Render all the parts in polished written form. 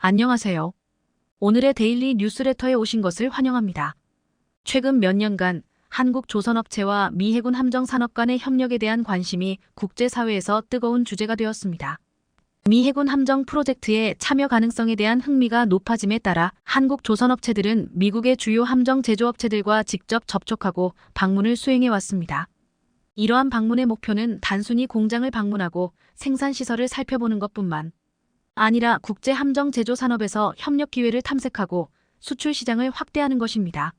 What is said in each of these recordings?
안녕하세요. 오늘의 데일리 뉴스레터에 오신 것을 환영합니다. 최근 몇 년간 한국 조선업체와 미 해군 함정산업 간의 협력에 대한 관심이 국제사회에서 뜨거운 주제가 되었습니다. 미 해군 함정 프로젝트의 참여 가능성에 대한 흥미가 높아짐에 따라 한국 조선업체들은 미국의 주요 함정 제조업체들과 직접 접촉하고 방문을 수행해 왔습니다. 이러한 방문의 목표는 단순히 공장을 방문하고 생산시설을 살펴보는 것뿐만 아니라 국제 함정 제조 산업에서 협력 기회를 탐색하고 수출 시장을 확대하는 것입니다.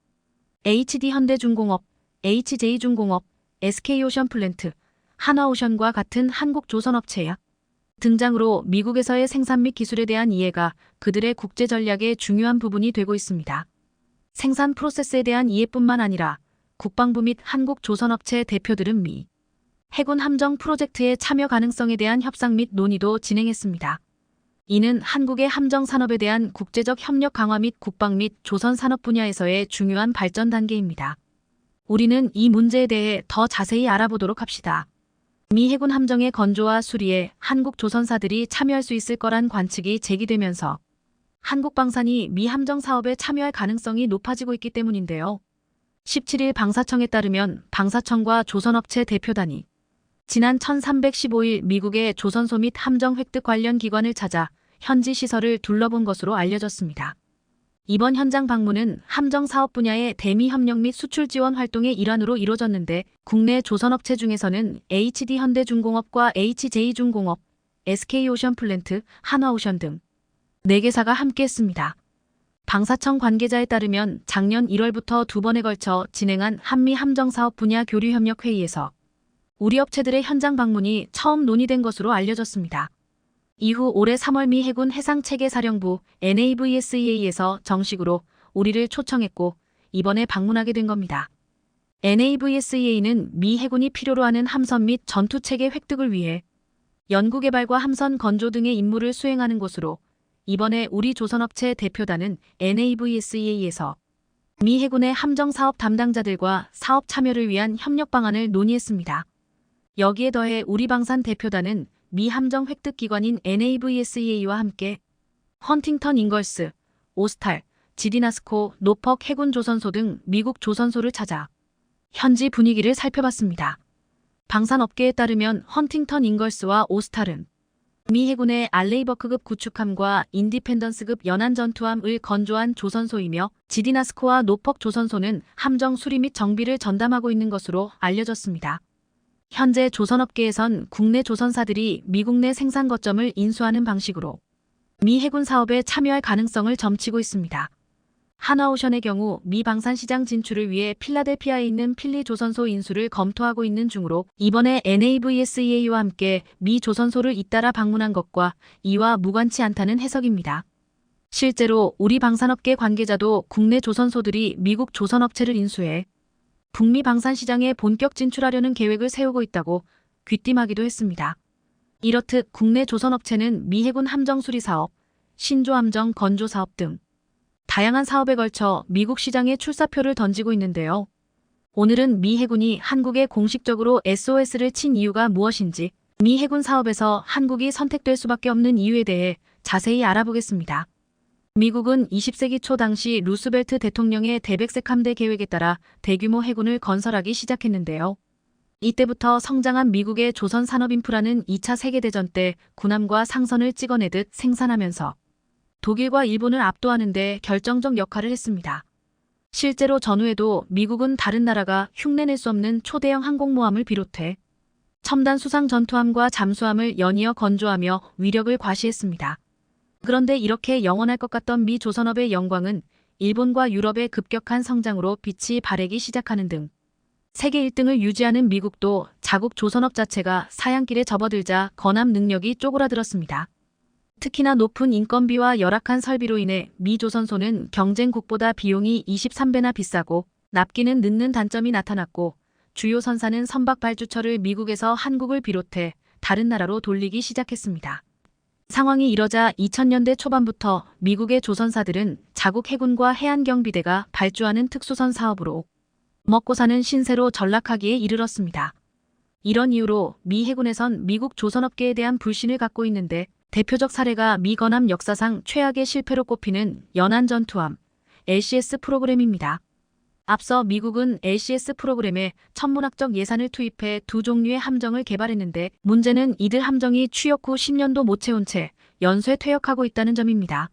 HD 현대중공업, HJ중공업, SK오션플랜트, 한화오션과 같은 한국 조선업체야 등장으로 미국에서의 생산 및 기술에 대한 이해가 그들의 국제 전략의 중요한 부분이 되고 있습니다. 생산 프로세스에 대한 이해뿐만 아니라 국방부 및 한국 조선업체 대표들은 미 해군 함정 프로젝트의 참여 가능성에 대한 협상 및 논의도 진행했습니다. 이는 한국의 함정 산업에 대한 국제적 협력 강화 및 국방 및 조선 산업 분야에서의 중요한 발전 단계입니다. 우리는 이 문제에 대해 더 자세히 알아보도록 합시다. 미 해군 함정의 건조와 수리에 한국 조선사들이 참여할 수 있을 거란 관측이 제기되면서 한국 방산이 미 함정 사업에 참여할 가능성이 높아지고 있기 때문인데요. 17일 방사청에 따르면 방사청과 조선업체 대표단이 지난 1315일 미국의 조선소 및 함정 획득 관련 기관을 찾아 현지 시설을 둘러본 것으로 알려졌습니다. 이번 현장 방문은 함정 사업 분야의 대미 협력 및 수출 지원 활동의 일환으로 이루어졌는데 국내 조선업체 중에서는 HD현대중공업과 HJ중공업, SK오션플랜트, 한화오션 등 4개사가 함께했습니다. 방사청 관계자에 따르면 작년 1월부터 2번에 걸쳐 진행한 한미 함정 사업 분야 교류 협력 회의에서 우리 업체들의 현장 방문이 처음 논의된 것으로 알려졌습니다. 이후 올해 3월 미 해군 해상체계사령부 NAVSEA에서 정식으로 우리를 초청했고 이번에 방문하게 된 겁니다. NAVSEA는 미 해군이 필요로 하는 함선 및 전투체계 획득을 위해 연구개발과 함선 건조 등의 임무를 수행하는 곳으로 이번에 우리 조선업체 대표단은 NAVSEA에서 미 해군의 함정 사업 담당자들과 사업 참여를 위한 협력 방안을 논의했습니다. 여기에 더해 우리 방산 대표단은 미 함정 획득 기관인 NAVSEA와 함께 헌팅턴 잉걸스, 오스탈, 지디나스코, 노퍽 해군 조선소 등 미국 조선소를 찾아 현지 분위기를 살펴봤습니다. 방산업계에 따르면 헌팅턴 잉걸스와 오스탈은 미 해군의 알레이버크급 구축함과 인디펜던스급 연안전투함을 건조한 조선소이며 지디나스코와 노퍽 조선소는 함정 수리 및 정비를 전담하고 있는 것으로 알려졌습니다. 현재 조선업계에선 국내 조선사들이 미국 내 생산 거점을 인수하는 방식으로 미 해군 사업에 참여할 가능성을 점치고 있습니다. 한화오션의 경우 미 방산시장 진출을 위해 필라델피아에 있는 필리 조선소 인수를 검토하고 있는 중으로 이번에 NAVSEA와 함께 미 조선소를 잇따라 방문한 것과 이와 무관치 않다는 해석입니다. 실제로 우리 방산업계 관계자도 국내 조선소들이 미국 조선업체를 인수해 북미 방산시장에 본격 진출하려는 계획을 세우고 있다고 귀띔하기도 했습니다. 이렇듯 국내 조선업체는 미 해군 함정 수리 사업, 신조함정 건조 사업 등 다양한 사업에 걸쳐 미국 시장에 출사표를 던지고 있는데요. 오늘은 미 해군이 한국에 공식적으로 SOS를 친 이유가 무엇인지, 미 해군 사업에서 한국이 선택될 수밖에 없는 이유에 대해 자세히 알아보겠습니다. 미국은 20세기 초 당시 루스벨트 대통령의 대백색 함대 계획에 따라 대규모 해군을 건설하기 시작했는데요. 이때부터 성장한 미국의 조선 산업 인프라는 2차 세계대전 때 군함과 상선을 찍어내듯 생산하면서 독일과 일본을 압도하는 데 결정적 역할을 했습니다. 실제로 전후에도 미국은 다른 나라가 흉내낼 수 없는 초대형 항공모함을 비롯해 첨단 수상 전투함과 잠수함을 연이어 건조하며 위력을 과시했습니다. 그런데 이렇게 영원할 것 같던 미 조선업의 영광은 일본과 유럽의 급격한 성장으로 빛이 바래기 시작하는 등 세계 1등을 유지하는 미국도 자국 조선업 자체가 사양길에 접어들자 건함 능력이 쪼그라들었습니다. 특히나 높은 인건비와 열악한 설비로 인해 미 조선소는 경쟁국보다 비용이 23배나 비싸고 납기는 늦는 단점이 나타났고 주요 선사는 선박 발주처를 미국에서 한국을 비롯해 다른 나라로 돌리기 시작했습니다. 상황이 이러자 2000년대 초반부터 미국의 조선사들은 자국 해군과 해안경비대가 발주하는 특수선 사업으로 먹고 사는 신세로 전락하기에 이르렀습니다. 이런 이유로 미 해군에선 미국 조선업계에 대한 불신을 갖고 있는데 대표적 사례가 미 건함 역사상 최악의 실패로 꼽히는 연안 전투함 LCS 프로그램입니다. 앞서 미국은 LCS 프로그램에 천문학적 예산을 투입해 두 종류의 함정을 개발했는데 문제는 이들 함정이 취역 후 10년도 못 채운 채 연쇄 퇴역하고 있다는 점입니다.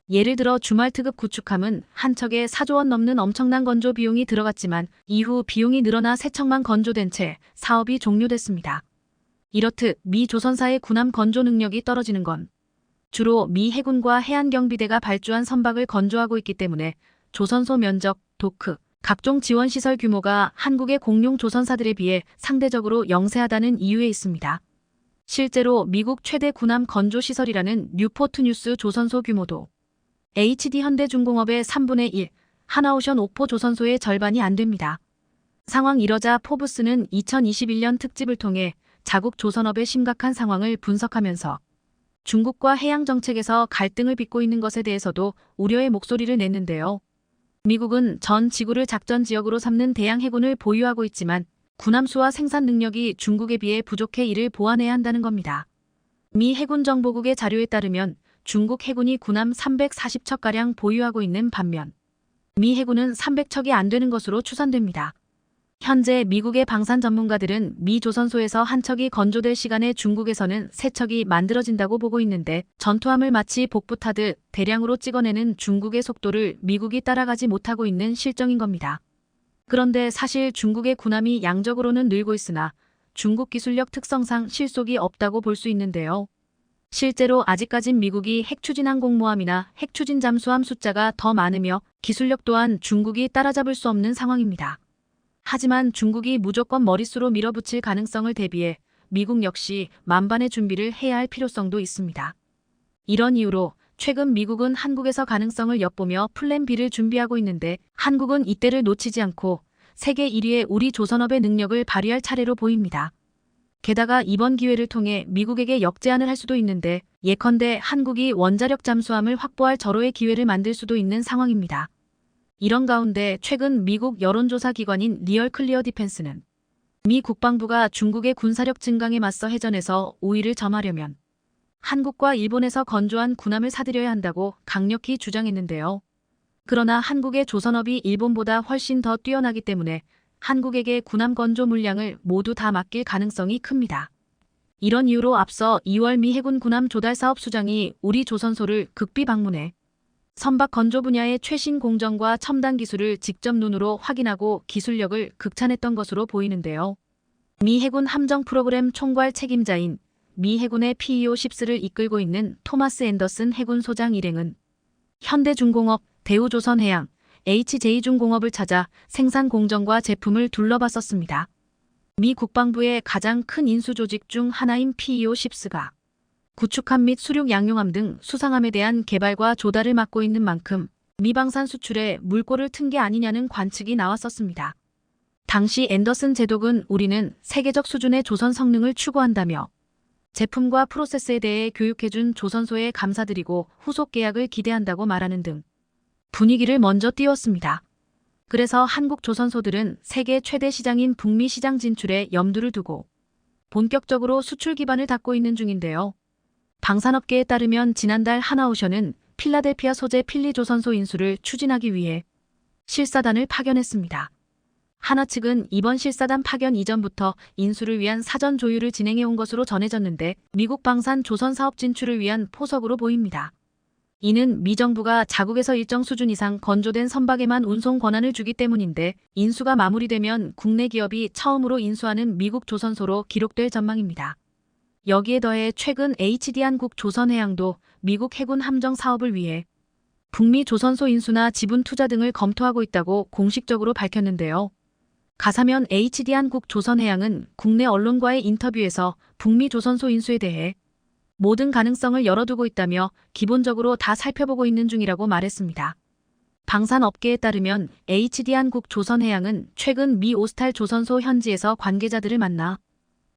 예를 들어 주말 특급 구축함은 한 척에 4조 원 넘는 엄청난 건조 비용이 들어갔지만 이후 비용이 늘어나 3척만 건조된 채 사업이 종료됐습니다. 이렇듯 미 조선사의 군함 건조 능력이 떨어지는 건 주로 미 해군과 해안경비대가 발주한 선박을 건조하고 있기 때문에 조선소 면적, 도크, 각종 지원시설 규모가 한국의 공용 조선사들에 비해 상대적으로 영세하다는 이유에 있습니다. 실제로 미국 최대 군함 건조시설이라는 뉴포트 뉴스 조선소 규모도 HD 현대중공업의 3분의 1, 하나오션 옥포 조선소의 절반이 안 됩니다. 상황 이러자 포브스는 2021년 특집을 통해 자국 조선업의 심각한 상황을 분석하면서 중국과 해양 정책에서 갈등을 빚고 있는 것에 대해서도 우려의 목소리를 냈는데요. 미국은 전 지구를 작전 지역으로 삼는 대양 해군을 보유하고 있지만 군함수와 생산 능력이 중국에 비해 부족해 이를 보완해야 한다는 겁니다. 미 해군정보국의 자료에 따르면 중국 해군이 군함 340척가량 보유하고 있는 반면 미 해군은 300척이 안 되는 것으로 추산됩니다. 현재 미국의 방산 전문가들은 미 조선소에서 한 척이 건조될 시간에 중국에서는 3척이 만들어진다고 보고 있는데 전투함을 마치 복부 타듯 대량으로 찍어내는 중국의 속도를 미국이 따라가지 못하고 있는 실정인 겁니다. 그런데 사실 중국의 군함이 양적으로는 늘고 있으나 중국 기술력 특성상 실속이 없다고 볼 수 있는데요. 실제로 아직까진 미국이 핵추진 항공모함이나 핵추진 잠수함 숫자가 더 많으며 기술력 또한 중국이 따라잡을 수 없는 상황입니다. 하지만 중국이 무조건 머릿수로 밀어붙일 가능성을 대비해 미국 역시 만반의 준비를 해야 할 필요성도 있습니다. 이런 이유로 최근 미국은 한국에서 가능성을 엿보며 플랜 B를 준비하고 있는데 한국은 이때를 놓치지 않고 세계 1위의 우리 조선업의 능력을 발휘할 차례로 보입니다. 게다가 이번 기회를 통해 미국에게 역제안을 할 수도 있는데 예컨대 한국이 원자력 잠수함을 확보할 절호의 기회를 만들 수도 있는 상황입니다. 이런 가운데 최근 미국 여론조사 기관인 리얼 클리어 디펜스는 미 국방부가 중국의 군사력 증강에 맞서 해전에서 우위를 점하려면 한국과 일본에서 건조한 군함을 사들여야 한다고 강력히 주장했는데요. 그러나 한국의 조선업이 일본보다 훨씬 더 뛰어나기 때문에 한국에게 군함 건조 물량을 모두 다 맡길 가능성이 큽니다. 이런 이유로 앞서 2월 미 해군 군함 조달 사업 수장이 우리 조선소를 극비 방문해 선박 건조 분야의 최신 공정과 첨단 기술을 직접 눈으로 확인하고 기술력을 극찬했던 것으로 보이는데요. 미 해군 함정 프로그램 총괄 책임자인 미 해군의 PEO-10를 이끌고 있는 토마스 앤더슨 해군 소장 일행은 현대중공업, 대우조선해양, HJ중공업을 찾아 생산 공정과 제품을 둘러봤었습니다. 미 국방부의 가장 큰 인수 조직 중 하나인 PEO-10가 구축함 및 수륙 양용함 등 수상함에 대한 개발과 조달을 맡고 있는 만큼 미방산 수출에 물꼬를 튼 게 아니냐는 관측이 나왔었습니다. 당시 앤더슨 제독은 우리는 세계적 수준의 조선 성능을 추구한다며 제품과 프로세스에 대해 교육해준 조선소에 감사드리고 후속 계약을 기대한다고 말하는 등 분위기를 먼저 띄웠습니다. 그래서 한국 조선소들은 세계 최대 시장인 북미 시장 진출에 염두를 두고 본격적으로 수출 기반을 닦고 있는 중인데요. 방산업계에 따르면 지난달 하나오션은 필라델피아 소재 필리조선소 인수를 추진하기 위해 실사단을 파견했습니다. 하나 측은 이번 실사단 파견 이전부터 인수를 위한 사전 조율을 진행해온 것으로 전해졌는데 미국 방산 조선 사업 진출을 위한 포석으로 보입니다. 이는 미 정부가 자국에서 일정 수준 이상 건조된 선박에만 운송 권한을 주기 때문인데 인수가 마무리되면 국내 기업이 처음으로 인수하는 미국 조선소로 기록될 전망입니다. 여기에 더해 최근 HD 한국 조선해양도 미국 해군 함정 사업을 위해 북미 조선소 인수나 지분 투자 등을 검토하고 있다고 공식적으로 밝혔는데요. 가사면 HD 한국 조선해양은 국내 언론과의 인터뷰에서 북미 조선소 인수에 대해 모든 가능성을 열어두고 있다며 기본적으로 다 살펴보고 있는 중이라고 말했습니다. 방산업계에 따르면 HD 한국 조선해양은 최근 미 오스탈 조선소 현지에서 관계자들을 만나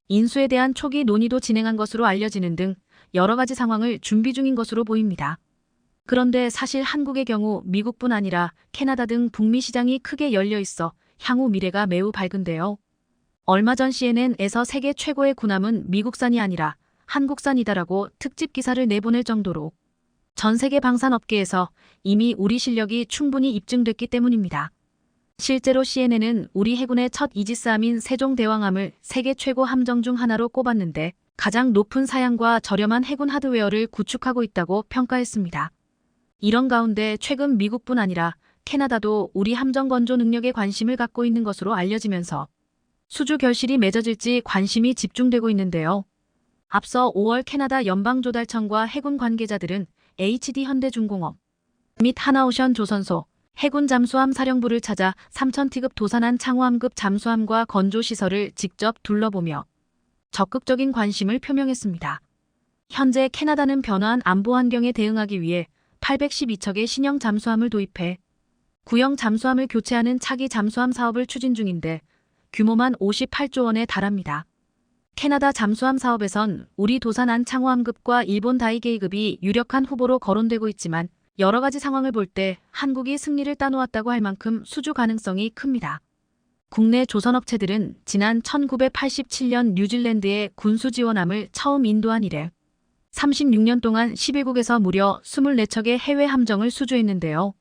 인수에 대한 초기 논의도 진행한 것으로 알려지는 등 여러 가지 상황을 준비 중인 것으로 보입니다. 그런데 사실 한국의 경우 미국뿐 아니라 캐나다 등 북미 시장이 크게 열려 있어 향후 미래가 매우 밝은데요. 얼마 전 CNN에서 세계 최고의 군함은 미국산이 아니라 한국산이다라고 특집 기사를 내보낼 정도로 전 세계 방산업계에서 이미 우리 실력이 충분히 입증됐기 때문입니다. 실제로 CNN은 우리 해군의 첫 이지스함인 세종대왕함을 세계 최고 함정 중 하나로 꼽았는데 가장 높은 사양과 저렴한 해군 하드웨어를 구축하고 있다고 평가했습니다. 이런 가운데 최근 미국뿐 아니라 캐나다도 우리 함정 건조 능력에 관심을 갖고 있는 것으로 알려지면서 수주 결실이 맺어질지 관심이 집중되고 있는데요. 앞서 5월 캐나다 연방조달청과 해군 관계자들은 HD 현대중공업 및 하나오션 조선소, 해군 잠수함 사령부를 찾아 3000T급 도산한 창호함급 잠수함과 건조시설을 직접 둘러보며 적극적인 관심을 표명했습니다. 현재 캐나다는 변화한 안보 환경에 대응하기 위해 812척의 신형 잠수함을 도입해 구형 잠수함을 교체하는 차기 잠수함 사업을 추진 중인데 규모만 58조 원에 달합니다. 캐나다 잠수함 사업에선 우리 도산 창호함급과 일본 다이게이급이 유력한 후보로 거론되고 있지만 여러 가지 상황을 볼 때 한국이 승리를 따놓았다고 할 만큼 수주 가능성이 큽니다. 국내 조선업체들은 지난 1987년 뉴질랜드에 군수 지원함을 처음 인도한 이래 36년 동안 11국에서 무려 24척의 해외 함정을 수주했는데요.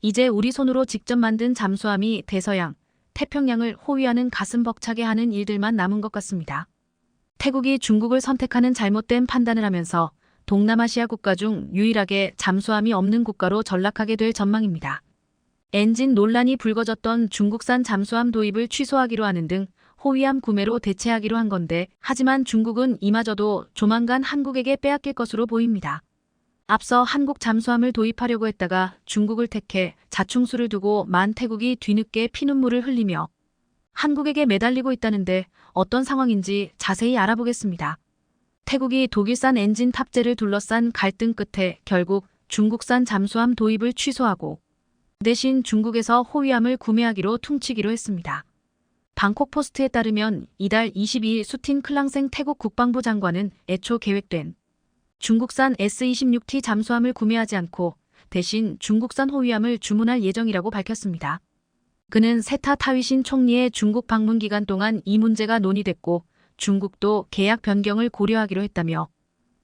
이제 우리 손으로 직접 만든 잠수함이 대서양, 태평양을 호위하는 가슴 벅차게 하는 일들만 남은 것 같습니다. 태국이 중국을 선택하는 잘못된 판단을 하면서 동남아시아 국가 중 유일하게 잠수함이 없는 국가로 전락하게 될 전망입니다. 엔진 논란이 불거졌던 중국산 잠수함 도입을 취소하기로 하는 등 호위함 구매로 대체하기로 한 건데 하지만 중국은 이마저도 조만간 한국에게 빼앗길 것으로 보입니다. 앞서 한국 잠수함을 도입하려고 했다가 중국을 택해 자충수를 두고 만 태국이 뒤늦게 피눈물을 흘리며 한국에게 매달리고 있다는데 어떤 상황인지 자세히 알아보겠습니다. 태국이 독일산 엔진 탑재를 둘러싼 갈등 끝에 결국 중국산 잠수함 도입을 취소하고 대신 중국에서 호위함을 구매하기로 퉁치기로 했습니다. 방콕 포스트에 따르면 이달 22일 수틴 클랑생 태국 국방부 장관은 애초 계획된 중국산 S-26T 잠수함을 구매하지 않고 대신 중국산 호위함을 주문할 예정이라고 밝혔습니다. 그는 세타 타위신 총리의 중국 방문 기간 동안 이 문제가 논의됐고 중국도 계약 변경을 고려하기로 했다며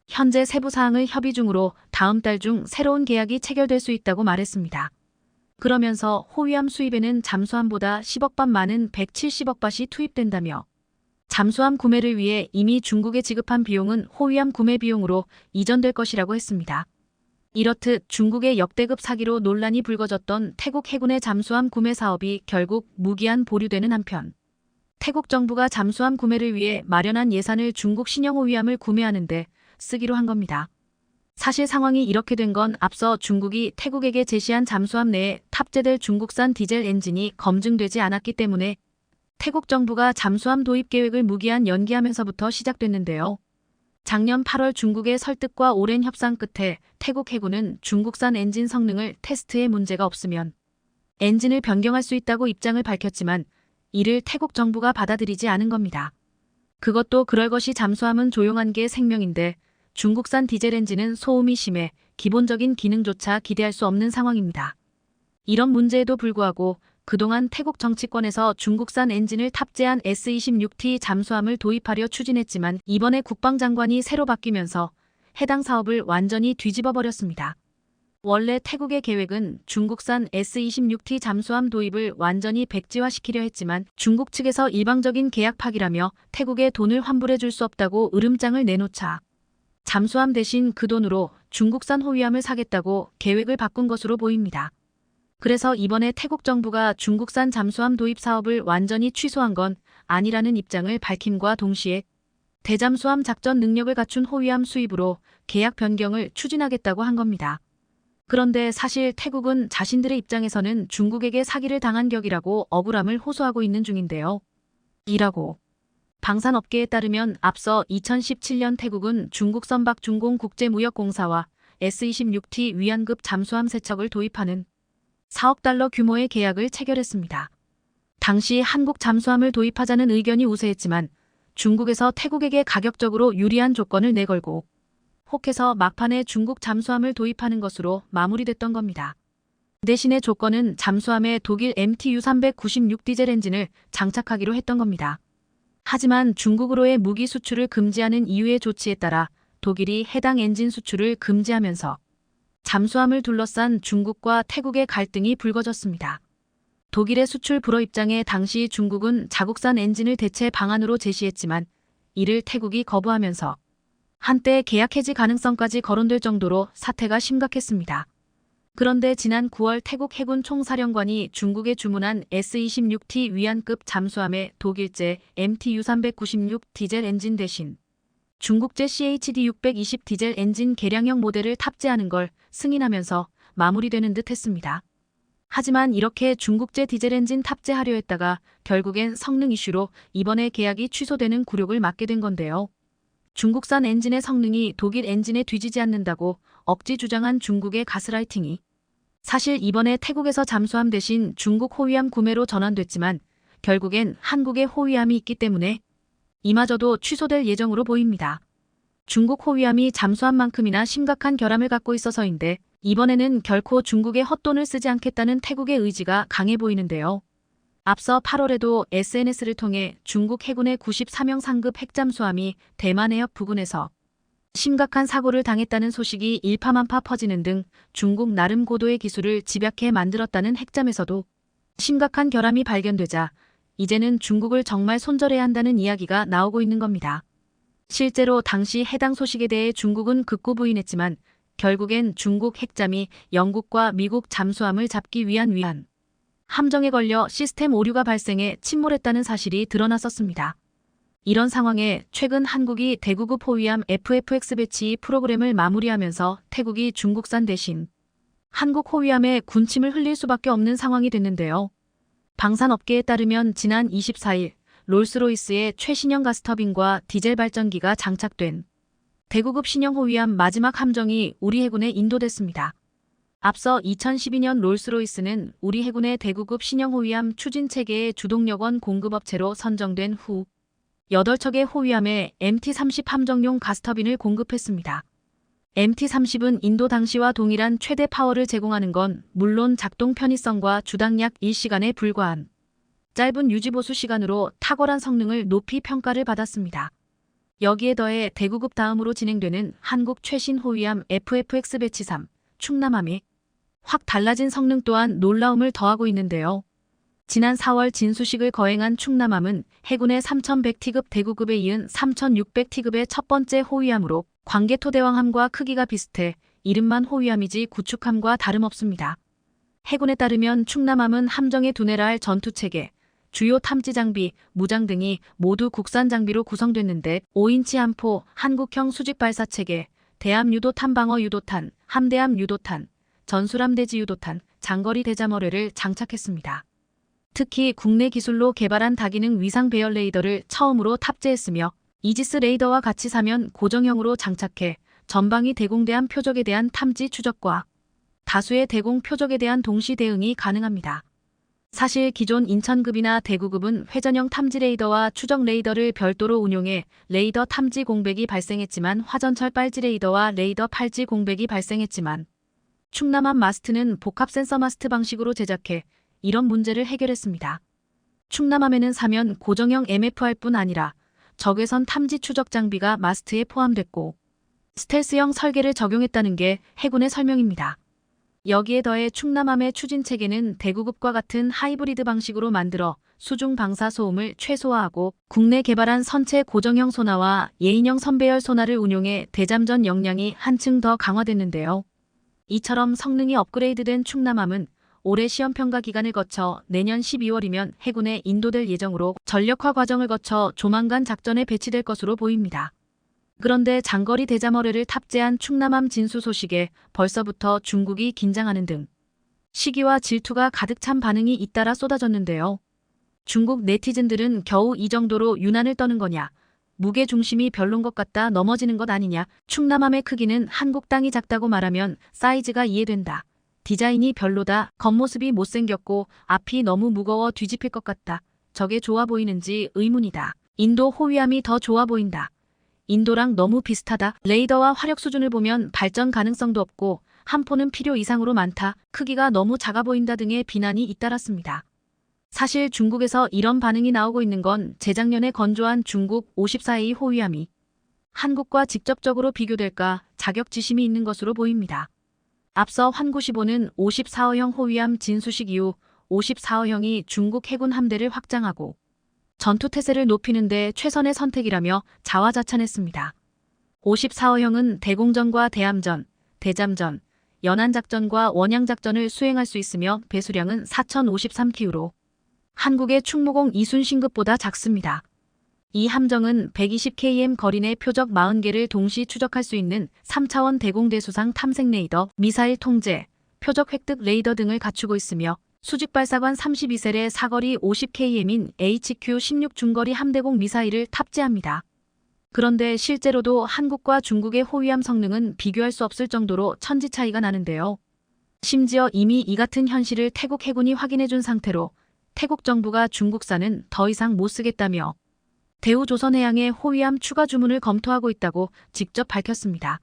현재 세부 사항을 협의 중으로 다음 달 중 새로운 계약이 체결될 수 있다고 말했습니다. 그러면서 호위함 수입에는 잠수함보다 10억 밭 많은 170억 밭이 투입된다며 잠수함 구매를 위해 이미 중국에 지급한 비용은 호위함 구매 비용으로 이전될 것이라고 했습니다. 이렇듯 중국의 역대급 사기로 논란이 불거졌던 태국 해군의 잠수함 구매 사업이 결국 무기한 보류되는 한편 태국 정부가 잠수함 구매를 위해 마련한 예산을 중국 신형 호위함을 구매하는데 쓰기로 한 겁니다. 사실 상황이 이렇게 된 건 앞서 중국이 태국에게 제시한 잠수함 내에 탑재될 중국산 디젤 엔진이 검증되지 않았기 때문에 태국 정부가 잠수함 도입 계획을 무기한 연기하면서부터 시작됐는데요. 작년 8월 중국의 설득과 오랜 협상 끝에 태국 해군은 중국산 엔진 성능을 테스트에 문제가 없으면 엔진을 변경할 수 있다고 입장을 밝혔지만 이를 태국 정부가 받아들이지 않은 겁니다. 그것도 그럴 것이 잠수함은 조용한 게 생명인데 중국산 디젤 엔진은 소음이 심해 기본적인 기능조차 기대할 수 없는 상황입니다. 이런 문제에도 불구하고 그동안 태국 정치권에서 중국산 엔진을 탑재한 S-26T 잠수함을 도입하려 추진했지만 이번에 국방장관이 새로 바뀌면서 해당 사업을 완전히 뒤집어 버렸습니다. 원래 태국의 계획은 중국산 S-26T 잠수함 도입을 완전히 백지화시키려 했지만 중국 측에서 일방적인 계약 파기라며 태국에 돈을 환불해 줄 수 없다고 으름장을 내놓자 잠수함 대신 그 돈으로 중국산 호위함을 사겠다고 계획을 바꾼 것으로 보입니다. 그래서 이번에 태국 정부가 중국산 잠수함 도입 사업을 완전히 취소한 건 아니라는 입장을 밝힘과 동시에 대잠수함 작전 능력을 갖춘 호위함 수입으로 계약 변경을 추진하겠다고 한 겁니다. 그런데 사실 태국은 자신들의 입장에서는 중국에게 사기를 당한 격이라고 억울함을 호소하고 있는 중인데요. 이라고 방산업계에 따르면 앞서 2017년 태국은 중국 선박중공국제무역공사와 S-26T 위안급 잠수함 3척을 도입하는 4억 달러 규모의 계약을 체결했습니다. 당시 한국 잠수함을 도입하자는 의견이 우세했지만 중국에서 태국에게 가격적으로 유리한 조건을 내걸고 혹해서 막판에 중국 잠수함을 도입하는 것으로 마무리됐던 겁니다. 대신에 조건은 잠수함에 독일 MTU-396 디젤 엔진을 장착하기로 했던 겁니다. 하지만 중국으로의 무기 수출을 금지하는 EU의 조치에 따라 독일이 해당 엔진 수출을 금지하면서 잠수함을 둘러싼 중국과 태국의 갈등이 불거졌습니다. 독일의 수출 불허 입장에 당시 중국은 자국산 엔진을 대체 방안으로 제시했지만 이를 태국이 거부하면서 한때 계약 해지 가능성까지 거론될 정도로 사태가 심각했습니다. 그런데 지난 9월 태국 해군 총사령관이 중국에 주문한 S-26T 위안급 잠수함에 독일제 MTU-396 디젤 엔진 대신 중국제 CHD-620 디젤 엔진 개량형 모델을 탑재하는 걸 승인하면서 마무리되는 듯 했습니다. 하지만 이렇게 중국제 디젤 엔진 탑재하려 했다가 결국엔 성능 이슈로 이번에 계약이 취소되는 굴욕을 맞게 된 건데요. 중국산 엔진의 성능이 독일 엔진에 뒤지지 않는다고 억지 주장한 중국의 가스라이팅이 사실 이번에 태국에서 잠수함 대신 중국 호위함 구매로 전환됐지만 결국엔 한국의 호위함이 있기 때문에 이마저도 취소될 예정으로 보입니다. 중국 호위함이 잠수함만큼이나 심각한 결함을 갖고 있어서인데 이번에는 결코 중국의 헛돈을 쓰지 않겠다는 태국의 의지가 강해 보이는데요. 앞서 8월에도 SNS를 통해 중국 해군의 94명 상급 핵잠수함이 대만 해협 부근에서 심각한 사고를 당했다는 소식이 일파만파 퍼지는 등 중국 나름 고도의 기술을 집약해 만들었다는 핵잠에서도 심각한 결함이 발견되자 이제는 중국을 정말 손절해야 한다는 이야기가 나오고 있는 겁니다. 실제로 당시 해당 소식에 대해 중국은 극구 부인했지만 결국엔 중국 핵잠이 영국과 미국 잠수함을 잡기 위한 함정에 걸려 시스템 오류가 발생해 침몰했다는 사실이 드러났었습니다. 이런 상황에 최근 한국이 대구급 호위함 FFX 배치 프로그램을 마무리하면서 태국이 중국산 대신 한국 호위함에 군침을 흘릴 수밖에 없는 상황이 됐는데요. 방산업계에 따르면 지난 24일 롤스로이스의 최신형 가스터빈과 디젤 발전기가 장착된 대구급 신형 호위함 마지막 함정이 우리 해군에 인도됐습니다. 앞서 2012년 롤스로이스는 우리 해군의 대구급 신형 호위함 추진체계의 주동력원 공급업체로 선정된 후 8척의 호위함에 MT-30 함정용 가스터빈을 공급했습니다. MT-30은 인도 당시와 동일한 최대 파워를 제공하는 건 물론 작동 편의성과 주당 약 1시간에 불과한 짧은 유지보수 시간으로 탁월한 성능을 높이 평가를 받았습니다. 여기에 더해 대구급 다음으로 진행되는 한국 최신 호위함 FFX 배치 3 충남함이 확 달라진 성능 또한 놀라움을 더하고 있는데요. 지난 4월 진수식을 거행한 충남함은 해군의 3100T급 대구급에 이은 3600T급의 첫 번째 호위함으로 광개토대왕함과 크기가 비슷해 이름만 호위함이지 구축함과 다름없습니다. 해군에 따르면 충남함은 함정에 두뇌라 할 전투체계, 주요 탐지 장비, 무장 등이 모두 국산 장비로 구성됐는데 5인치 함포, 한국형 수직 발사체계, 대함 유도탄 방어 유도탄, 함대함 유도탄, 전술함 대지 유도탄, 장거리 대잠어뢰를 장착했습니다. 특히 국내 기술로 개발한 다기능 위상 배열 레이더를 처음으로 탑재했으며 이지스 레이더와 같이 사면 고정형으로 장착해 전방위 대공대함 표적에 대한 탐지 추적과 다수의 대공 표적에 대한 동시 대응이 가능합니다. 사실 기존 인천급이나 대구급은 회전형 탐지 레이더와 추적 레이더를 별도로 운용해 레이더 탐지 공백이 발생했지만 화전철 빨지 레이더와 레이더 팔지 공백이 발생했지만 충남함 마스트는 복합 센서 마스트 방식으로 제작해 이런 문제를 해결했습니다. 충남함에는 사면 고정형 MFR 뿐 아니라 적외선 탐지 추적 장비가 마스트에 포함됐고 스텔스형 설계를 적용했다는 게 해군의 설명입니다. 여기에 더해 충남함의 추진체계는 대구급과 같은 하이브리드 방식으로 만들어 수중 방사 소음을 최소화하고 국내 개발한 선체 고정형 소나와 예인형 선배열 소나를 운용해 대잠전 역량이 한층 더 강화됐는데요. 이처럼 성능이 업그레이드된 충남함은 올해 시험평가 기간을 거쳐 내년 12월이면 해군에 인도될 예정으로 전력화 과정을 거쳐 조만간 작전에 배치될 것으로 보입니다. 그런데 장거리 대잠어뢰를 탑재한 충남함 진수 소식에 벌써부터 중국이 긴장하는 등 시기와 질투가 가득 찬 반응이 잇따라 쏟아졌는데요. 중국 네티즌들은 겨우 이 정도로 유난을 떠는 거냐, 무게 중심이 별론 것 같다 넘어지는 것 아니냐, 충남함의 크기는 한국 땅이 작다고 말하면 사이즈가 이해된다. 디자인이 별로다. 겉모습이 못생겼고 앞이 너무 무거워 뒤집힐 것 같다. 저게 좋아 보이는지 의문이다. 인도 호위함이 더 좋아 보인다. 인도랑 너무 비슷하다. 레이더와 화력 수준을 보면 발전 가능성도 없고 함포는 필요 이상으로 많다. 크기가 너무 작아 보인다 등의 비난이 잇따랐습니다. 사실 중국에서 이런 반응이 나오고 있는 건 재작년에 건조한 중국 54A 호위함이 한국과 직접적으로 비교될까 자격지심이 있는 것으로 보입니다. 앞서 환구시보는 54호형 호위함 진수식 이후 54호형이 중국 해군 함대를 확장하고 전투태세를 높이는 데 최선의 선택이라며 자화자찬했습니다. 54호형은 대공전과 대함전, 대잠전, 연안작전과 원양작전을 수행할 수 있으며 배수량은 4053kg로 한국의 충무공 이순신급보다 작습니다. 이 함정은 120km 거리 내 표적 40개를 동시 추적할 수 있는 3차원 대공대수상 탐색 레이더, 미사일 통제, 표적 획득 레이더 등을 갖추고 있으며 수직발사관 32셀에 사거리 50km인 HQ-16 중거리 함대공 미사일을 탑재합니다. 그런데 실제로도 한국과 중국의 호위함 성능은 비교할 수 없을 정도로 천지 차이가 나는데요. 심지어 이미 이 같은 현실을 태국 해군이 확인해준 상태로 태국 정부가 중국산은 더 이상 못 쓰겠다며 대우조선해양의 호위함 추가 주문을 검토하고 있다고 직접 밝혔습니다.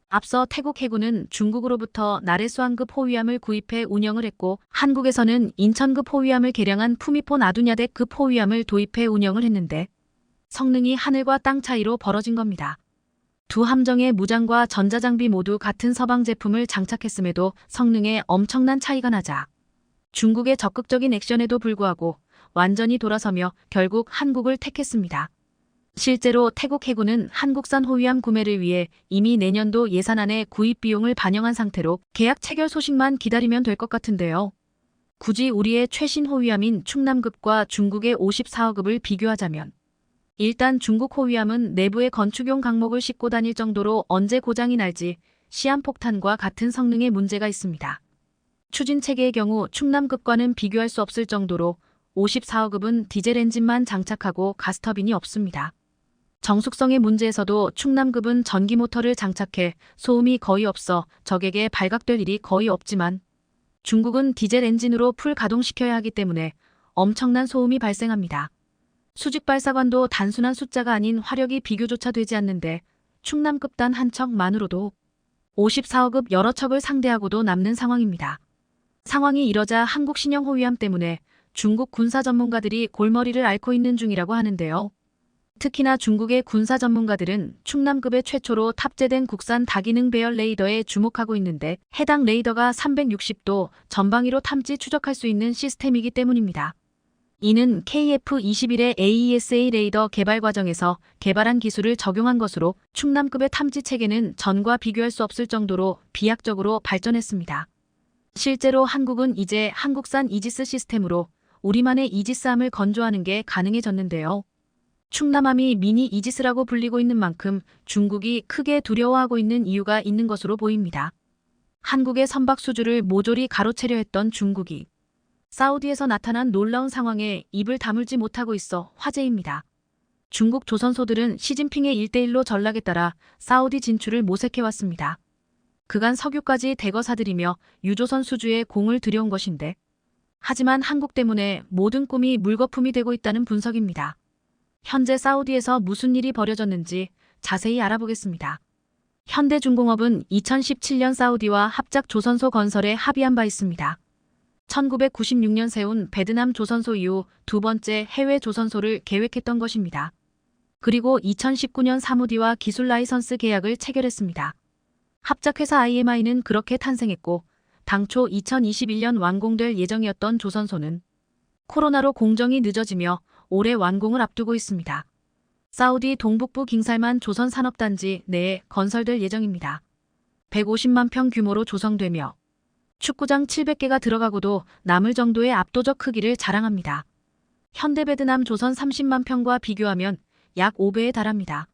앞서 태국 해군은 중국으로부터 나레수항급 호위함을 구입해 운영을 했고 한국에서는 인천급 호위함을 개량한 푸미포 나두냐덱급 호위함을 도입해 운영을 했는데 성능이 하늘과 땅 차이로 벌어진 겁니다. 두 함정의 무장과 전자장비 모두 같은 서방 제품을 장착했음에도 성능에 엄청난 차이가 나자 중국의 적극적인 액션에도 불구하고 완전히 돌아서며 결국 한국을 택했습니다. 실제로 태국 해군은 한국산 호위함 구매를 위해 이미 내년도 예산안에 구입 비용을 반영한 상태로 계약 체결 소식만 기다리면 될 것 같은데요. 굳이 우리의 최신 호위함인 충남급과 중국의 54호급을 비교하자면 일단 중국 호위함은 내부에 건축용 강목을 싣고 다닐 정도로 언제 고장이 날지 시한폭탄과 같은 성능의 문제가 있습니다. 추진체계의 경우 충남급과는 비교할 수 없을 정도로 54호급은 디젤 엔진만 장착하고 가스터빈이 없습니다. 정숙성의 문제에서도 충남급은 전기 모터를 장착해 소음이 거의 없어 적에게 발각될 일이 거의 없지만 중국은 디젤 엔진으로 풀 가동시켜야 하기 때문에 엄청난 소음이 발생합니다. 수직발사관도 단순한 숫자가 아닌 화력이 비교조차 되지 않는데 충남급 단 한 척만으로도 54호급 여러 척을 상대하고도 남는 상황입니다. 상황이 이러자 한국 신형 호위함 때문에 중국 군사 전문가들이 골머리를 앓고 있는 중이라고 하는데요. 특히나 중국의 군사 전문가들은 충남급의 최초로 탑재된 국산 다기능 배열 레이더에 주목하고 있는데 해당 레이더가 360도 전방위로 탐지 추적할 수 있는 시스템이기 때문입니다. 이는 KF-21의 AESA 레이더 개발 과정에서 개발한 기술을 적용한 것으로 충남급의 탐지 체계는 전과 비교할 수 없을 정도로 비약적으로 발전했습니다. 실제로 한국은 이제 한국산 이지스 시스템으로 우리만의 이지스함을 건조하는 게 가능해졌는데요. 충남함이 미니 이지스라고 불리고 있는 만큼 중국이 크게 두려워하고 있는 이유가 있는 것으로 보입니다. 한국의 선박 수주를 모조리 가로채려 했던 중국이 사우디에서 나타난 놀라운 상황에 입을 다물지 못하고 있어 화제입니다. 중국 조선소들은 시진핑의 1:1로 전략에 따라 사우디 진출을 모색해왔습니다. 그간 석유까지 대거 사들이며 유조선 수주에 공을 들여온 것인데 하지만 한국 때문에 모든 꿈이 물거품이 되고 있다는 분석입니다. 현재 사우디에서 무슨 일이 벌어졌는지 자세히 알아보겠습니다. 현대중공업은 2017년 사우디와 합작 조선소 건설에 합의한 바 있습니다. 1996년 세운 베트남 조선소 이후 두 번째 해외 조선소를 계획했던 것입니다. 그리고 2019년 사무디와 기술 라이선스 계약을 체결했습니다. 합작회사 IMI는 그렇게 탄생했고 당초 2021년 완공될 예정이었던 조선소는 코로나로 공정이 늦어지며 올해 완공을 앞두고 있습니다. 사우디 동북부 깅살만 조선산업단지 내에 건설될 예정입니다. 150만 평 규모로 조성되며 축구장 700개가 들어가고도 남을 정도의 압도적 크기를 자랑합니다. 현대베트남 조선 30만 평과 비교하면 약 5배에 달합니다.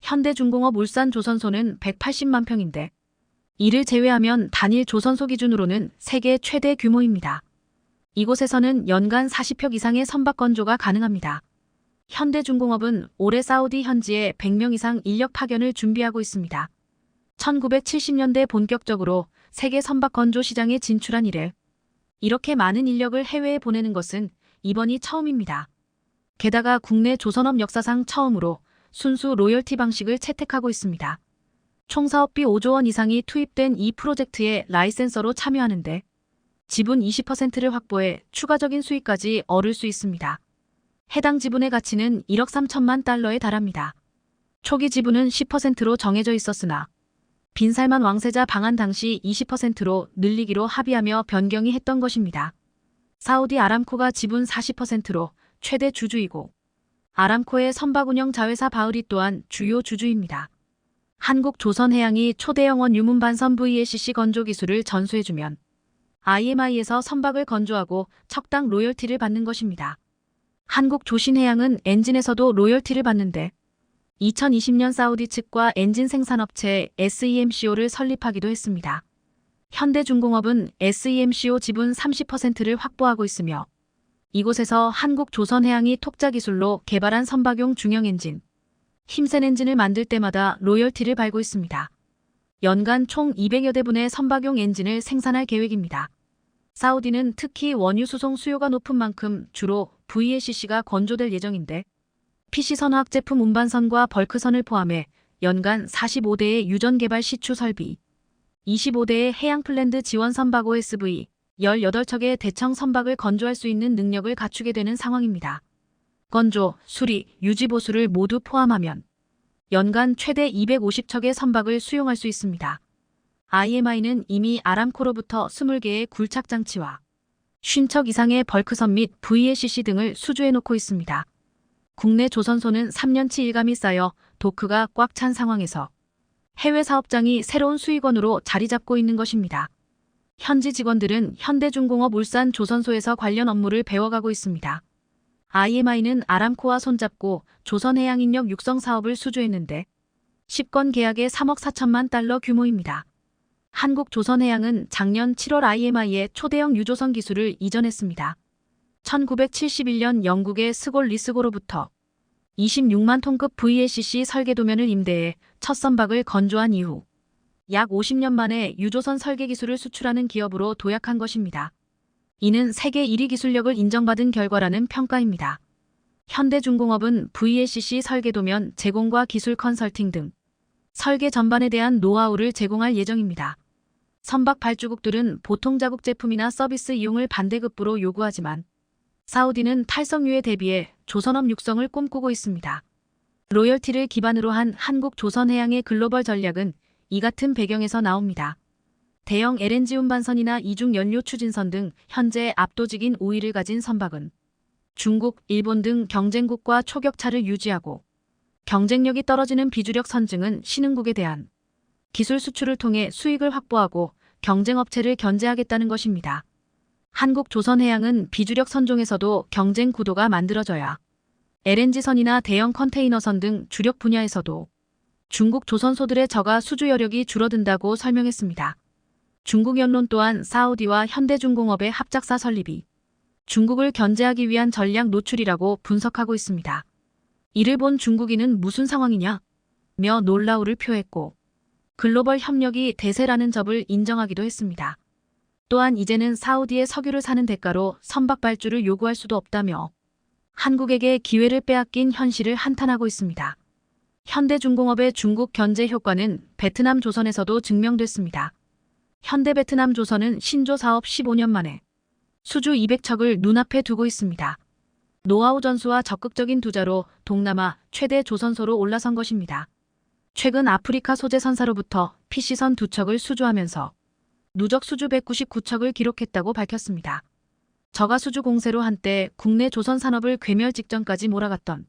현대중공업 울산 조선소는 180만 평인데 이를 제외하면 단일 조선소 기준으로는 세계 최대 규모입니다. 이곳에서는 연간 40척 이상의 선박 건조가 가능합니다. 현대중공업은 올해 사우디 현지에 100명 이상 인력 파견을 준비하고 있습니다. 1970년대 본격적으로 세계 선박 건조 시장에 진출한 이래 이렇게 많은 인력을 해외에 보내는 것은 이번이 처음입니다. 게다가 국내 조선업 역사상 처음으로 순수 로열티 방식을 채택하고 있습니다. 총 사업비 5조 원 이상이 투입된 이 프로젝트에 라이센서로 참여하는데 지분 20%를 확보해 추가적인 수익까지 얻을 수 있습니다. 해당 지분의 가치는 1억 3천만 달러에 달합니다. 초기 지분은 10%로 정해져 있었으나 빈살만 왕세자 방한 당시 20%로 늘리기로 합의하며 변경이 했던 것입니다. 사우디 아람코가 지분 40%로 최대 주주이고 아람코의 선박운영 자회사 바흐리 또한 주요 주주입니다. 한국조선해양이 초대형 원유문 반선 VLCC 건조 기술을 전수해주면 IMI에서 선박을 건조하고 척당 로열티를 받는 것입니다. 한국조신해양은 엔진에서도 로열티를 받는데 2020년 사우디 측과 엔진 생산업체 SEMCO를 설립하기도 했습니다. 현대중공업은 SEMCO 지분 30%를 확보하고 있으며 이곳에서 한국조선해양이 톡자 기술로 개발한 선박용 중형 엔진, 힘센 엔진을 만들 때마다 로열티를 받고 있습니다. 연간 총 200여 대분의 선박용 엔진을 생산할 계획입니다. 사우디는 특히 원유 수송 수요가 높은 만큼 주로 VLCC가 건조될 예정인데 PC선화학 제품 운반선과 벌크선을 포함해 연간 45대의 유전 개발 시추 설비, 25대의 해양 플랜드 지원 선박 OSV, 18척의 대청 선박을 건조할 수 있는 능력을 갖추게 되는 상황입니다. 건조, 수리, 유지 보수를 모두 포함하면 연간 최대 250척의 선박을 수용할 수 있습니다. IMI는 이미 아람코로부터 20개의 굴착 장치와 50척 이상의 벌크선 및 VLCC 등을 수주해 놓고 있습니다. 국내 조선소는 3년치 일감이 쌓여 도크가 꽉 찬 상황에서 해외 사업장이 새로운 수익원으로 자리 잡고 있는 것입니다. 현지 직원들은 현대중공업 울산 조선소에서 관련 업무를 배워가고 있습니다. IMI는 아람코와 손잡고 조선해양인력 육성 사업을 수주했는데 10건 계약에 3억 4천만 달러 규모입니다. 한국조선해양은 작년 7월 IMI에 초대형 유조선 기술을 이전했습니다. 1971년 영국의 스골 리스고로부터 26만 톤급 VLCC 설계도면을 임대해 첫 선박을 건조한 이후 약 50년 만에 유조선 설계 기술을 수출하는 기업으로 도약한 것입니다. 이는 세계 1위 기술력을 인정받은 결과라는 평가입니다. 현대중공업은 VLCC 설계도면 제공과 기술 컨설팅 등 설계 전반에 대한 노하우를 제공할 예정입니다. 선박 발주국들은 보통 자국 제품이나 서비스 이용을 반대급부로 요구하지만 사우디는 탈석유에 대비해 조선업 육성을 꿈꾸고 있습니다. 로열티를 기반으로 한 한국조선해양의 글로벌 전략은 이 같은 배경에서 나옵니다. 대형 LNG 운반선이나 이중 연료 추진선 등 현재 압도적인 우위를 가진 선박은 중국, 일본 등 경쟁국과 초격차를 유지하고 경쟁력이 떨어지는 비주력 선증은 신흥국에 대한 기술 수출을 통해 수익을 확보하고 경쟁업체를 견제하겠다는 것입니다. 한국조선해양은 비주력 선종에서도 경쟁 구도가 만들어져야 LNG선이나 대형 컨테이너선 등 주력 분야에서도 중국 조선소들의 저가 수주 여력이 줄어든다고 설명했습니다. 중국 연론 또한 사우디와 현대중공업의 합작사 설립이 중국을 견제하기 위한 전략 노출이라고 분석하고 있습니다. 이를 본 중국인은 무슨 상황이냐? 며 놀라움을 표했고 글로벌 협력이 대세라는 점을 인정하기도 했습니다. 또한 이제는 사우디의 석유를 사는 대가로 선박 발주를 요구할 수도 없다며 한국에게 기회를 빼앗긴 현실을 한탄하고 있습니다. 현대중공업의 중국 견제 효과는 베트남 조선에서도 증명됐습니다. 현대베트남 조선은 신조 사업 15년 만에 수주 200척을 눈앞에 두고 있습니다. 노하우 전수와 적극적인 투자로 동남아 최대 조선소로 올라선 것입니다. 최근 아프리카 소재 선사로부터 PC선 2척을 수주하면서 누적 수주 199척을 기록했다고 밝혔습니다. 저가 수주 공세로 한때 국내 조선 산업을 괴멸 직전까지 몰아갔던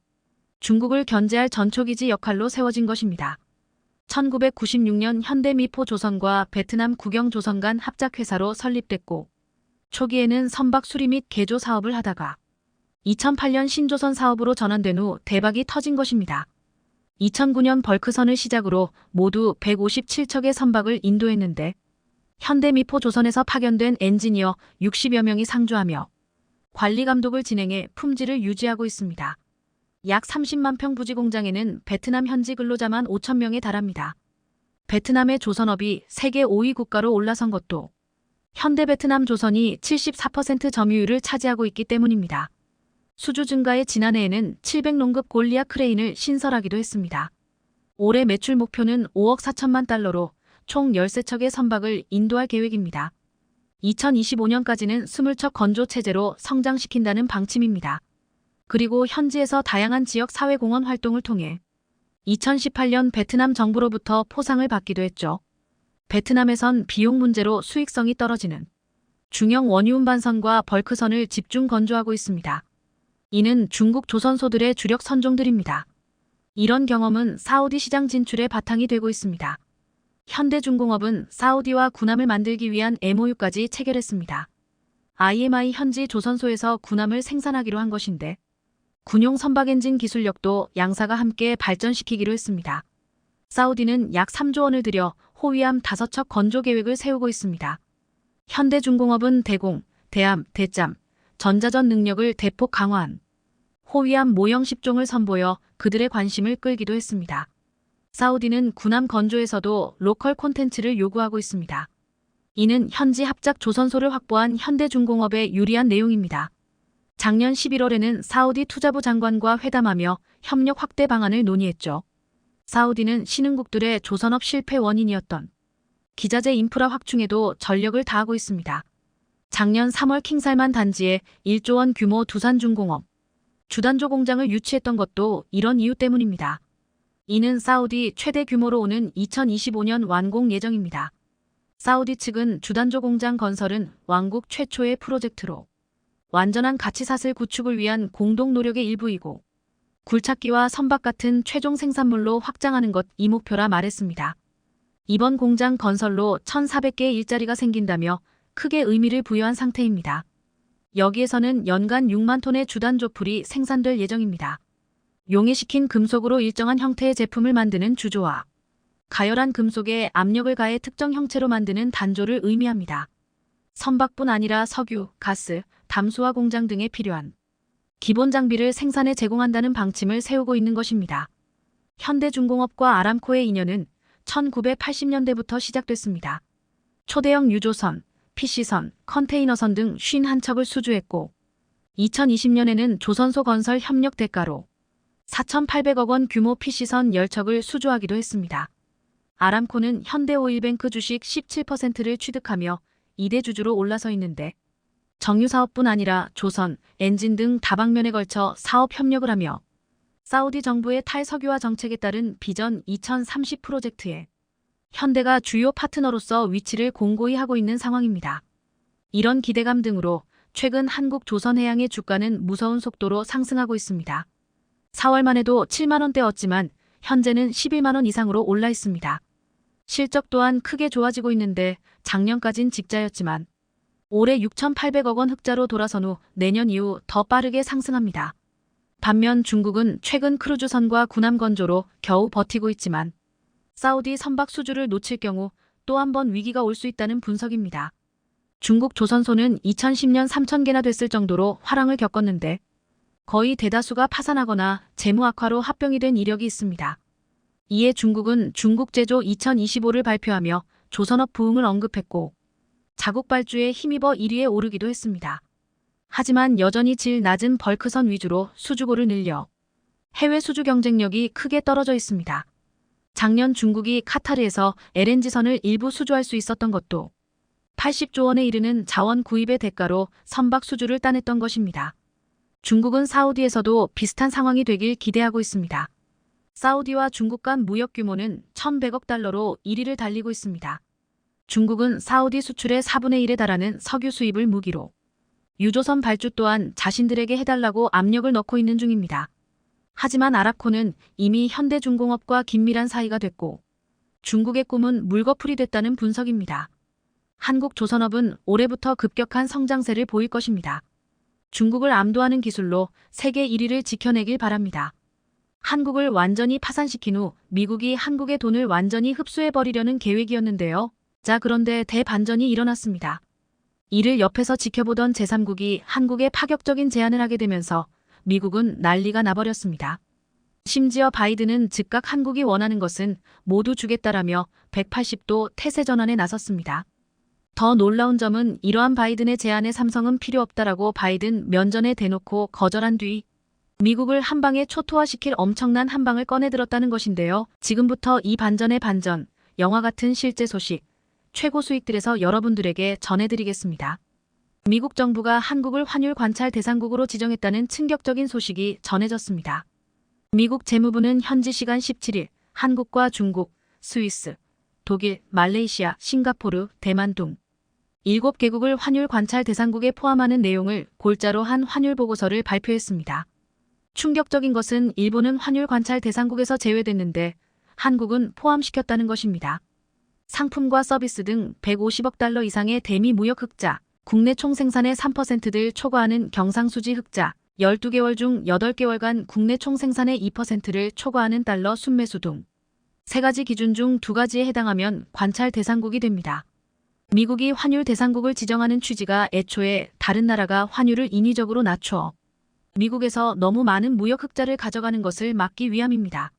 중국을 견제할 전초기지 역할로 세워진 것입니다. 1996년 현대미포 조선과 베트남 국영조선 간 합작회사로 설립됐고 초기에는 선박 수리 및 개조 사업을 하다가 2008년 신조선 사업으로 전환된 후 대박이 터진 것입니다. 2009년 벌크선을 시작으로 모두 157척의 선박을 인도했는데 현대미포 조선에서 파견된 엔지니어 60여 명이 상주하며 관리 감독을 진행해 품질을 유지하고 있습니다. 약 30만 평 부지 공장에는 베트남 현지 근로자만 5천 명에 달합니다. 베트남의 조선업이 세계 5위 국가로 올라선 것도 현대베트남 조선이 74% 점유율을 차지하고 있기 때문입니다. 수주 증가에 지난해에는 700롱급 골리앗 크레인을 신설하기도 했습니다. 올해 매출 목표는 5억 4천만 달러로 총 13척의 선박을 인도할 계획입니다. 2025년까지는 스물척 건조 체제로 성장시킨다는 방침입니다. 그리고 현지에서 다양한 지역 사회공헌 활동을 통해 2018년 베트남 정부로부터 포상을 받기도 했죠. 베트남에선 비용 문제로 수익성이 떨어지는 중형 원유음 반선과 벌크선을 집중 건조하고 있습니다. 이는 중국 조선소들의 주력 선종들입니다. 이런 경험은 사우디 시장 진출의 바탕이 되고 있습니다. 현대중공업은 사우디와 군함을 만들기 위한 MOU까지 체결했습니다. IMI 현지 조선소에서 군함을 생산하기로 한 것인데 군용 선박 엔진 기술력도 양사가 함께 발전시키기로 했습니다. 사우디는 약 3조 원을 들여 호위함 5척 건조 계획을 세우고 있습니다. 현대중공업은 대공, 대함, 대잠, 전자전 능력을 대폭 강화한 호위함 모형 10종을 선보여 그들의 관심을 끌기도 했습니다. 사우디는 군함 건조에서도 로컬 콘텐츠를 요구하고 있습니다. 이는 현지 합작 조선소를 확보한 현대중공업에 유리한 내용입니다. 작년 11월에는 사우디 투자부 장관과 회담하며 협력 확대 방안을 논의했죠. 사우디는 신흥국들의 조선업 실패 원인이었던 기자재 인프라 확충에도 전력을 다하고 있습니다. 작년 3월 킹살만 단지에 1조 원 규모 두산중공업 주단조 공장을 유치했던 것도 이런 이유 때문입니다. 이는 사우디 최대 규모로 오는 2025년 완공 예정입니다. 사우디 측은 주단조 공장 건설은 왕국 최초의 프로젝트로 완전한 가치사슬 구축을 위한 공동 노력의 일부이고 굴착기와 선박 같은 최종 생산물로 확장하는 것 이 목표라 말했습니다. 이번 공장 건설로 1,400개의 일자리가 생긴다며 크게 의미를 부여한 상태입니다. 여기에서는 연간 6만 톤의 주단조풀이 생산될 예정입니다. 용해시킨 금속으로 일정한 형태의 제품을 만드는 주조와 가열한 금속에 압력을 가해 특정 형체로 만드는 단조를 의미합니다. 선박뿐 아니라 석유, 가스, 담수화 공장 등에 필요한 기본 장비를 생산해 제공한다는 방침을 세우고 있는 것입니다. 현대중공업과 아람코의 인연은 1980년대부터 시작됐습니다. 초대형 유조선, PC선, 컨테이너선 등 51척을 수주했고 2020년에는 조선소 건설 협력 대가로 4,800억 원 규모 PC선 10척을 수주하기도 했습니다. 아람코는 현대오일뱅크 주식 17%를 취득하며 2대 주주로 올라서 있는데 정유사업뿐 아니라 조선, 엔진 등 다방면에 걸쳐 사업 협력을 하며 사우디 정부의 탈석유화 정책에 따른 비전 2030 프로젝트에 현대가 주요 파트너로서 위치를 공고히 하고 있는 상황입니다. 이런 기대감 등으로 최근 한국 조선해양의 주가는 무서운 속도로 상승하고 있습니다. 4월만 해도 7만 원대였지만 현재는 11만 원 이상으로 올라 있습니다. 실적 또한 크게 좋아지고 있는데 작년까진 직자였지만 올해 6,800억 원 흑자로 돌아선 후 내년 이후 더 빠르게 상승합니다. 반면 중국은 최근 크루즈선과 군함 건조로 겨우 버티고 있지만 사우디 선박 수주를 놓칠 경우 또 한 번 위기가 올 수 있다는 분석입니다. 중국 조선소는 2010년 3,000개나 됐을 정도로 화랑을 겪었는데 거의 대다수가 파산하거나 재무 악화로 합병이 된 이력이 있습니다. 이에 중국은 중국제조 2025를 발표하며 조선업 부흥을 언급했고 자국 발주에 힘입어 1위에 오르기도 했습니다. 하지만 여전히 질 낮은 벌크선 위주로 수주고를 늘려 해외 수주 경쟁력이 크게 떨어져 있습니다. 작년 중국이 카타르에서 LNG선을 일부 수주할 수 있었던 것도 80조 원에 이르는 자원 구입의 대가로 선박 수주를 따냈던 것입니다. 중국은 사우디에서도 비슷한 상황이 되길 기대하고 있습니다. 사우디와 중국 간 무역 규모는 1,100억 달러로 1위를 달리고 있습니다. 중국은 사우디 수출의 4분의 1에 달하는 석유 수입을 무기로 유조선 발주 또한 자신들에게 해달라고 압력을 넣고 있는 중입니다. 하지만 아랍코는 이미 현대중공업과 긴밀한 사이가 됐고 중국의 꿈은 물거풀이 됐다는 분석입니다. 한국조선업은 올해부터 급격한 성장세를 보일 것입니다. 중국을 압도하는 기술로 세계 1위를 지켜내길 바랍니다. 한국을 완전히 파산시킨 후 미국이 한국의 돈을 완전히 흡수해버리려는 계획이었는데요. 자, 그런데 대반전이 일어났습니다. 이를 옆에서 지켜보던 제3국이 한국에 파격적인 제안을 하게 되면서 미국은 난리가 나버렸습니다. 심지어 바이든은 즉각 한국이 원하는 것은 모두 주겠다라며 180도 태세 전환에 나섰습니다. 더 놀라운 점은 이러한 바이든의 제안에 삼성은 필요 없다라고 바이든 면전에 대놓고 거절한 뒤 미국을 한방에 초토화시킬 엄청난 한방을 꺼내들었다는 것인데요. 지금부터 이 반전의 반전, 영화 같은 실제 소식, 최고 수익들에서 여러분들에게 전해드리겠습니다. 미국 정부가 한국을 환율 관찰 대상국으로 지정했다는 충격적인 소식이 전해졌습니다. 미국 재무부는 현지 시간 17일 한국과 중국, 스위스, 독일, 말레이시아, 싱가포르, 대만 등 7개국을 환율 관찰 대상국에 포함하는 내용을 골자로 한 환율 보고서를 발표했습니다. 충격적인 것은 일본은 환율 관찰 대상국에서 제외됐는데 한국은 포함시켰다는 것입니다. 상품과 서비스 등 150억 달러 이상의 대미 무역 흑자, 국내 총생산의 3%를 초과하는 경상수지 흑자, 12개월 중 8개월간 국내 총생산의 2%를 초과하는 달러 순매수 등 3가지 기준 중 2가지에 해당하면 관찰 대상국이 됩니다. 미국이 환율 대상국을 지정하는 취지가 애초에 다른 나라가 환율을 인위적으로 낮춰 미국에서 너무 많은 무역 흑자를 가져가는 것을 막기 위함입니다.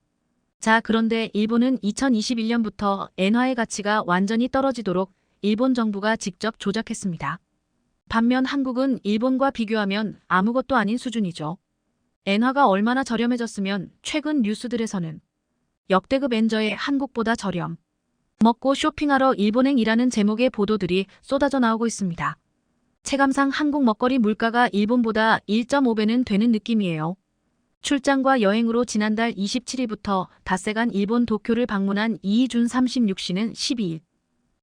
자, 그런데 일본은 2021년부터 엔화의 가치가 완전히 떨어지도록 일본 정부가 직접 조작했습니다. 반면 한국은 일본과 비교하면 아무것도 아닌 수준이죠. 엔화가 얼마나 저렴해졌으면 최근 뉴스들에서는 역대급 엔저에 한국보다 저렴, 먹고 쇼핑하러 일본행이라는 제목의 보도들이 쏟아져 나오고 있습니다. 체감상 한국 먹거리 물가가 일본보다 1.5배는 되는 느낌이에요. 출장과 여행으로 지난달 27일부터 닷새간 일본 도쿄를 방문한 이희준 36씨는 12일.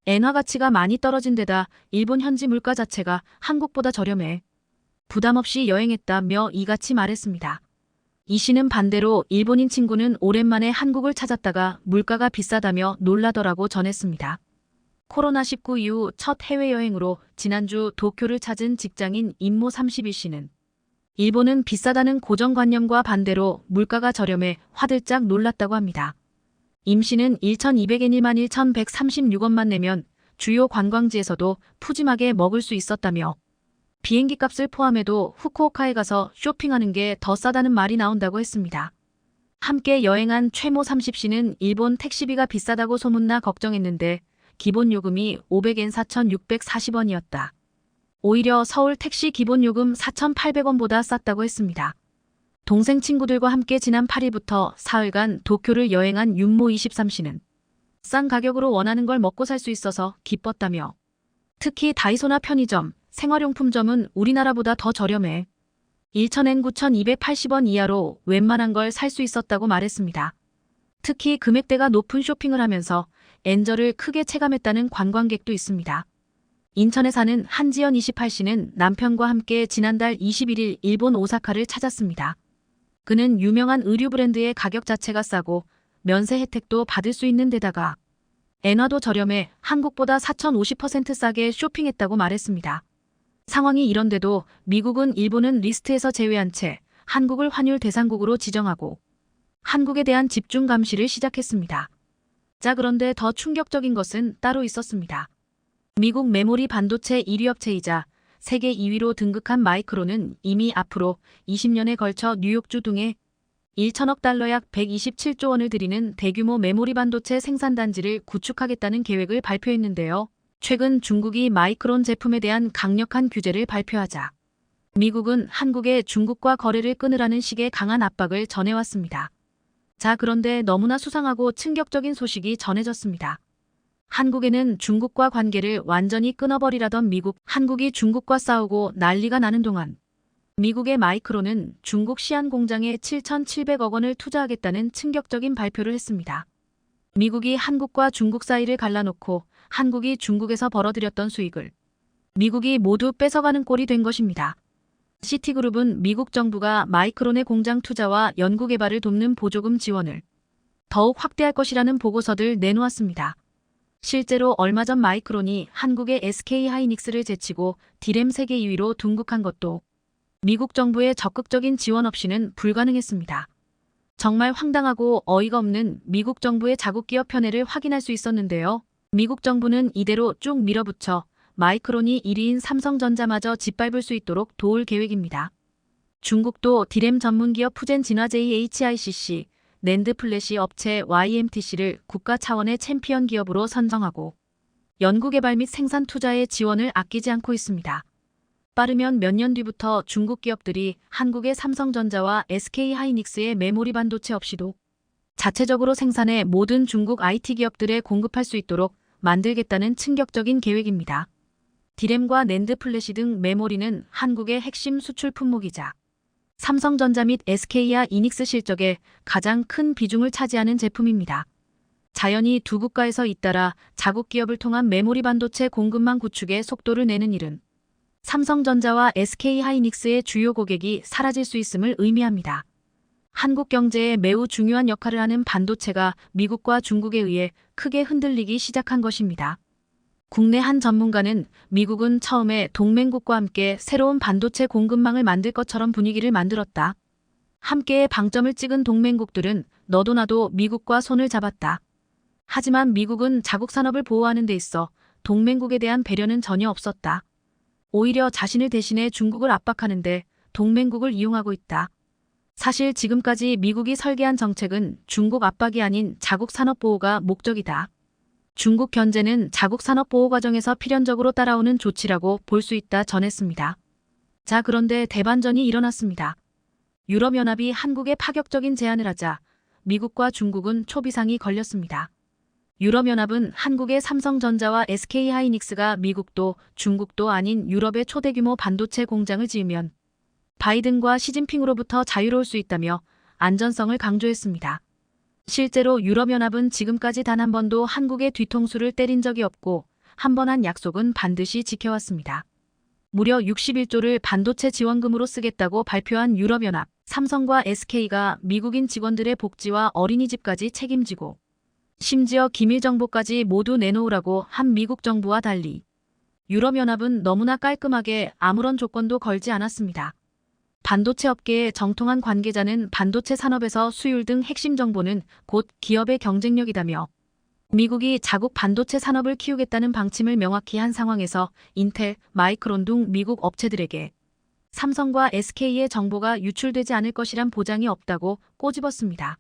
엔화 가치가 많이 떨어진 데다 일본 현지 물가 자체가 한국보다 저렴해 부담 없이 여행했다며 이같이 말했습니다. 이 씨는 반대로 일본인 친구는 오랜만에 한국을 찾았다가 물가가 비싸다며 놀라더라고 전했습니다. 코로나19 이후 첫 해외여행으로 지난주 도쿄를 찾은 직장인 임모 31씨는 일본은 비싸다는 고정관념과 반대로 물가가 저렴해 화들짝 놀랐다고 합니다. 임 씨는 1,200엔일만 1,136원만 내면 주요 관광지에서도 푸짐하게 먹을 수 있었다며 비행기 값을 포함해도 후쿠오카에 가서 쇼핑하는 게 더 싸다는 말이 나온다고 했습니다. 함께 여행한 최모 30씨는 일본 택시비가 비싸다고 소문나 걱정했는데 기본 요금이 500엔 4,640원이었다. 오히려 서울 택시 기본 요금 4,800원보다 쌌다고 했습니다. 동생 친구들과 함께 지난 8일부터 사흘간 도쿄를 여행한 윤모 23씨는 싼 가격으로 원하는 걸 먹고 살 수 있어서 기뻤다며 특히 다이소나 편의점, 생활용품점은 우리나라보다 더 저렴해 1,000엔 9,280원 이하로 웬만한 걸 살 수 있었다고 말했습니다. 특히 금액대가 높은 쇼핑을 하면서 엔저를 크게 체감했다는 관광객도 있습니다. 인천에 사는 한지연 28씨는 남편과 함께 지난달 21일 일본 오사카를 찾았습니다. 그는 유명한 의류 브랜드의 가격 자체가 싸고 면세 혜택도 받을 수 있는 데다가 엔화도 저렴해 한국보다 4,050% 싸게 쇼핑했다고 말했습니다. 상황이 이런데도 미국은 일본은 리스트에서 제외한 채 한국을 환율 대상국으로 지정하고 한국에 대한 집중 감시를 시작했습니다. 자, 그런데 더 충격적인 것은 따로 있었습니다. 미국 메모리 반도체 1위 업체이자 세계 2위로 등극한 마이크론은 이미 앞으로 20년에 걸쳐 뉴욕주 등에 1천억 달러 약 127조 원을 들이는 대규모 메모리 반도체 생산단지를 구축하겠다는 계획을 발표했는데요. 최근 중국이 마이크론 제품에 대한 강력한 규제를 발표하자 미국은 한국에 중국과 거래를 끊으라는 식의 강한 압박을 전해왔습니다. 자, 그런데 너무나 수상하고 충격적인 소식이 전해졌습니다. 한국에는 중국과 관계를 완전히 끊어버리라던 미국, 한국이 중국과 싸우고 난리가 나는 동안 미국의 마이크론은 중국 시안 공장에 7,700억 원을 투자하겠다는 충격적인 발표를 했습니다. 미국이 한국과 중국 사이를 갈라놓고 한국이 중국에서 벌어들였던 수익을 미국이 모두 뺏어가는 꼴이 된 것입니다. 시티그룹은 미국 정부가 마이크론의 공장 투자와 연구개발을 돕는 보조금 지원을 더욱 확대할 것이라는 보고서를 내놓았습니다. 실제로 얼마 전 마이크론이 한국의 SK하이닉스를 제치고 디램 세계 2위로 등극한 것도 미국 정부의 적극적인 지원 없이는 불가능했습니다. 정말 황당하고 어이가 없는 미국 정부의 자국기업 편애를 확인할 수 있었는데요. 미국 정부는 이대로 쭉 밀어붙여 마이크론이 1위인 삼성전자마저 짓밟을 수 있도록 도울 계획입니다. 중국도 디램 전문기업 푸젠 진화제이 HICC, 낸드 플래시 업체 YMTC를 국가 차원의 챔피언 기업으로 선정하고 연구개발 및 생산 투자에 지원을 아끼지 않고 있습니다. 빠르면 몇 년 뒤부터 중국 기업들이 한국의 삼성전자와 SK하이닉스의 메모리 반도체 없이도 자체적으로 생산해 모든 중국 IT 기업들에 공급할 수 있도록 만들겠다는 충격적인 계획입니다. 디램과 낸드 플래시 등 메모리는 한국의 핵심 수출 품목이자 삼성전자 및 SK와 이닉스 실적에 가장 큰 비중을 차지하는 제품입니다. 자연히 두 국가에서 잇따라 자국 기업을 통한 메모리 반도체 공급망 구축에 속도를 내는 일은 삼성전자와 SK하이닉스의 주요 고객이 사라질 수 있음을 의미합니다. 한국 경제에 매우 중요한 역할을 하는 반도체가 미국과 중국에 의해 크게 흔들리기 시작한 것입니다. 국내 한 전문가는 미국은 처음에 동맹국과 함께 새로운 반도체 공급망을 만들 것처럼 분위기를 만들었다. 함께의 방점을 찍은 동맹국들은 너도 나도 미국과 손을 잡았다. 하지만 미국은 자국 산업을 보호하는 데 있어 동맹국에 대한 배려는 전혀 없었다. 오히려 자신을 대신해 중국을 압박하는데 동맹국을 이용하고 있다. 사실 지금까지 미국이 설계한 정책은 중국 압박이 아닌 자국 산업 보호가 목적이다. 중국 견제는 자국 산업 보호 과정에서 필연적으로 따라오는 조치라고 볼 수 있다 전했습니다. 자, 그런데 대반전이 일어났습니다. 유럽연합이 한국에 파격적인 제안을 하자 미국과 중국은 초비상이 걸렸습니다. 유럽연합은 한국의 삼성전자와 SK하이닉스가 미국도 중국도 아닌 유럽의 초대규모 반도체 공장을 지으면 바이든과 시진핑으로부터 자유로울 수 있다며 안전성을 강조했습니다. 실제로 유럽연합은 지금까지 단 한 번도 한국의 뒤통수를 때린 적이 없고 한 번 한 약속은 반드시 지켜왔습니다. 무려 61조를 반도체 지원금으로 쓰겠다고 발표한 유럽연합, 삼성과 SK가 미국인 직원들의 복지와 어린이집까지 책임지고 심지어 기밀 정보까지 모두 내놓으라고 한 미국 정부와 달리 유럽연합은 너무나 깔끔하게 아무런 조건도 걸지 않았습니다. 반도체 업계의 정통한 관계자는 반도체 산업에서 수율 등 핵심 정보는 곧 기업의 경쟁력이다며 미국이 자국 반도체 산업을 키우겠다는 방침을 명확히 한 상황에서 인텔, 마이크론 등 미국 업체들에게 삼성과 SK의 정보가 유출되지 않을 것이란 보장이 없다고 꼬집었습니다.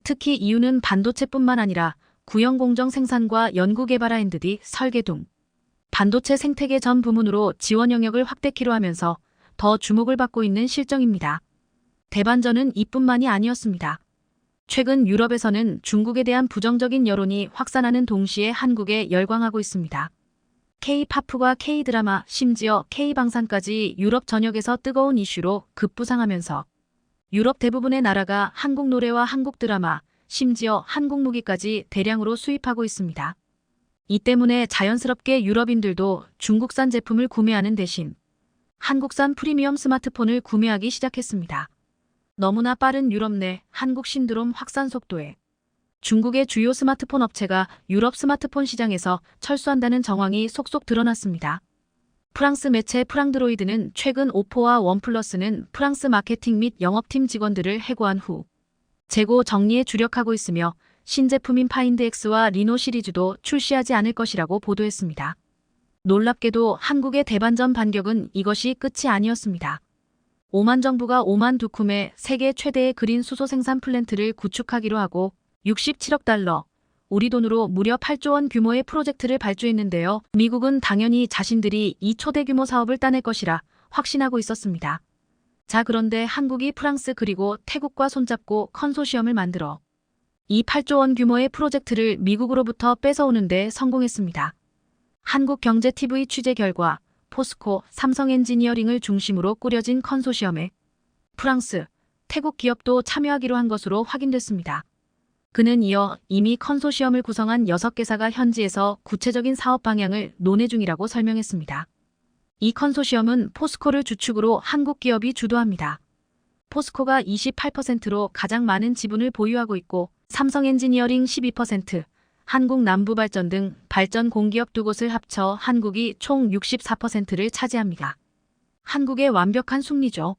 특히 이유는 반도체뿐만 아니라 구형 공정 생산과 연구개발 R&D, 설계 등 반도체 생태계 전 부문으로 지원 영역을 확대키로 하면서 더 주목을 받고 있는 실정입니다. 대반전은 이뿐만이 아니었습니다. 최근 유럽에서는 중국에 대한 부정적인 여론이 확산하는 동시에 한국에 열광하고 있습니다. K-팝과 K-드라마, 심지어 K-방산까지 유럽 전역에서 뜨거운 이슈로 급부상하면서 유럽 대부분의 나라가 한국 노래와 한국 드라마, 심지어 한국 무기까지 대량으로 수입하고 있습니다. 이 때문에 자연스럽게 유럽인들도 중국산 제품을 구매하는 대신 한국산 프리미엄 스마트폰을 구매하기 시작했습니다. 너무나 빠른 유럽 내 한국 신드롬 확산 속도에 중국의 주요 스마트폰 업체가 유럽 스마트폰 시장에서 철수한다는 정황이 속속 드러났습니다. 프랑스 매체 프랑드로이드는 최근 오포와 원플러스는 프랑스 마케팅 및 영업팀 직원들을 해고한 후 재고 정리에 주력하고 있으며 신제품인 파인드 X와 리노 시리즈도 출시하지 않을 것이라고 보도했습니다. 놀랍게도 한국의 대반전 반격은 이것이 끝이 아니었습니다. 오만 정부가 오만 두쿰의 세계 최대의 그린 수소 생산 플랜트를 구축하기로 하고 67억 달러, 우리 돈으로 무려 8조 원 규모의 프로젝트를 발주했는데요. 미국은 당연히 자신들이 이 초대규모 사업을 따낼 것이라 확신하고 있었습니다. 자, 그런데 한국이 프랑스 그리고 태국과 손잡고 컨소시엄을 만들어 이 8조 원 규모의 프로젝트를 미국으로부터 뺏어오는데 성공했습니다. 한국경제TV 취재 결과 포스코, 삼성엔지니어링을 중심으로 꾸려진 컨소시엄에 프랑스, 태국 기업도 참여하기로 한 것으로 확인됐습니다. 그는 이어 이미 컨소시엄을 구성한 6개사가 현지에서 구체적인 사업 방향을 논의 중이라고 설명했습니다. 이 컨소시엄은 포스코를 주축으로 한국 기업이 주도합니다. 포스코가 28%로 가장 많은 지분을 보유하고 있고 삼성엔지니어링 12%, 한국남부발전 등 발전 공기업 두 곳을 합쳐 한국이 총 64%를 차지합니다. 한국의 완벽한 승리죠.